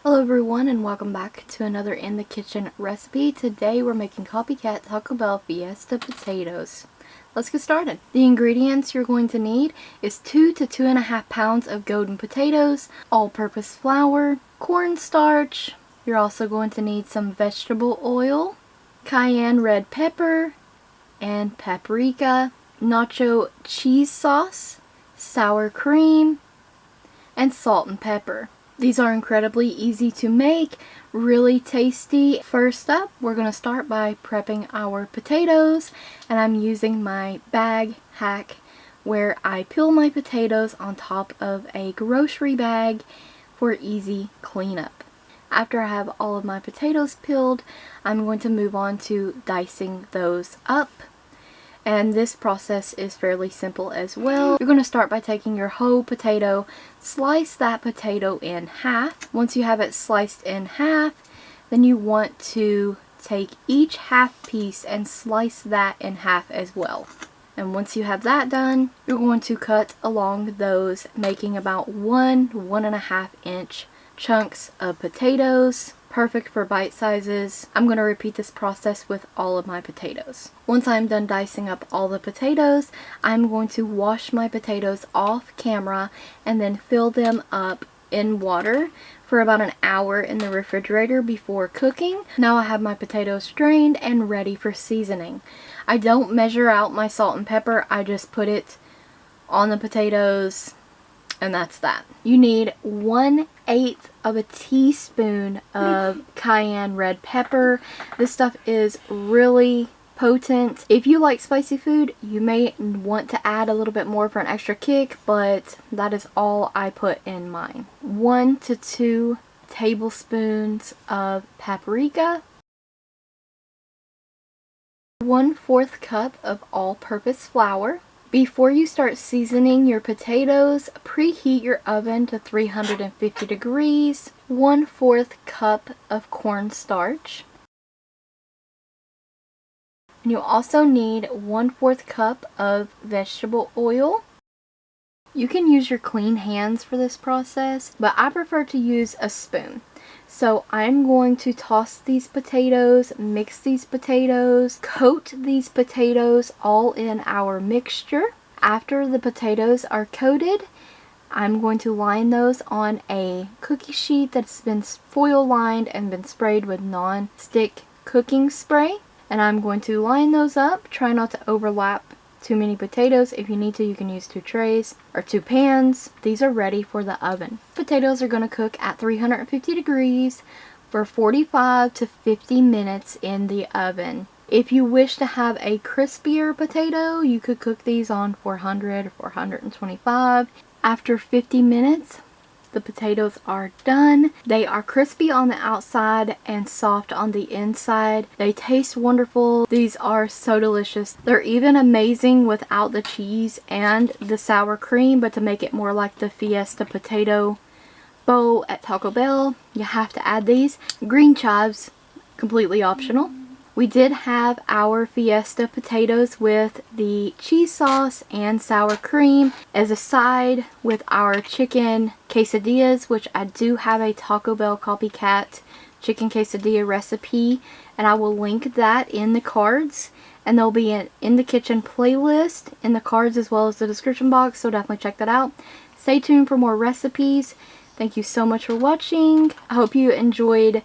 Hello everyone and welcome back to another In the Kitchen recipe. Today we're making CopyCat Taco Bell Fiesta potatoes. Let's get started. The ingredients you're going to need is 2 to 2.5 pounds of golden potatoes, all-purpose flour, cornstarch. You're also going to need some vegetable oil, cayenne red pepper, and paprika, nacho cheese sauce, sour cream, and salt and pepper. These are incredibly easy to make, really tasty. First up, we're going to start by prepping our potatoes, and I'm using my bag hack where I peel my potatoes on top of a grocery bag for easy cleanup. After I have all of my potatoes peeled, I'm going to move on to dicing those up. And this process is fairly simple as well. You're going to start by taking your whole potato, slice that potato in half. Once you have it sliced in half, then you want to take each half piece and slice that in half as well. And once you have that done, you're going to cut along those, making about 1.5 inch chunks of potatoes. Perfect for bite sizes. I'm going to repeat this process with all of my potatoes. Once I'm done dicing up all the potatoes, I'm going to wash my potatoes off camera and then fill them up in water for about an hour in the refrigerator before cooking. Now I have my potatoes drained and ready for seasoning. I don't measure out my salt and pepper. I just put it on the potatoes, and that's that. You need 1/8 of a teaspoon of cayenne red pepper. This stuff is really potent. If you like spicy food, you may want to add a little bit more for an extra kick, but that is all I put in mine. 1 to 2 tablespoons of paprika. 1/4 cup of all-purpose flour. Before you start seasoning your potatoes, preheat your oven to 350 degrees. 1/4 cup of cornstarch. And you also need 1/4 cup of vegetable oil. You can use your clean hands for this process, but I prefer to use a spoon. So I'm going to toss these potatoes, mix these potatoes, coat these potatoes all in our mixture. After the potatoes are coated, I'm going to line those on a cookie sheet that's been foil lined and been sprayed with non-stick cooking spray. And I'm going to line those up. Try not to overlap too many potatoes. If you need to, you can use 2 trays or 2 pans. These are ready for the oven. Potatoes are going to cook at 350 degrees for 45 to 50 minutes in the oven. If you wish to have a crispier potato, you could cook these on 400 or 425. After 50 minutes, the potatoes are done. They are crispy on the outside and soft on the inside. They taste wonderful. These are so delicious. They're even amazing without the cheese and the sour cream, but to make it more like the Fiesta potato bowl at Taco Bell, you have to add these. Green chives, completely optional. We did have our Fiesta potatoes with the cheese sauce and sour cream as a side with our chicken quesadillas, which I do have a Taco Bell CopyCat chicken quesadilla recipe, and I will link that in the cards. And there'll be an In the Kitchen playlist in the cards as well as the description box, so definitely check that out. Stay tuned for more recipes. Thank you so much for watching. I hope you enjoyed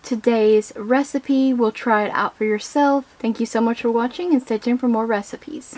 today's recipe. We'll try it out for yourself. Thank you so much for watching and stay tuned for more recipes.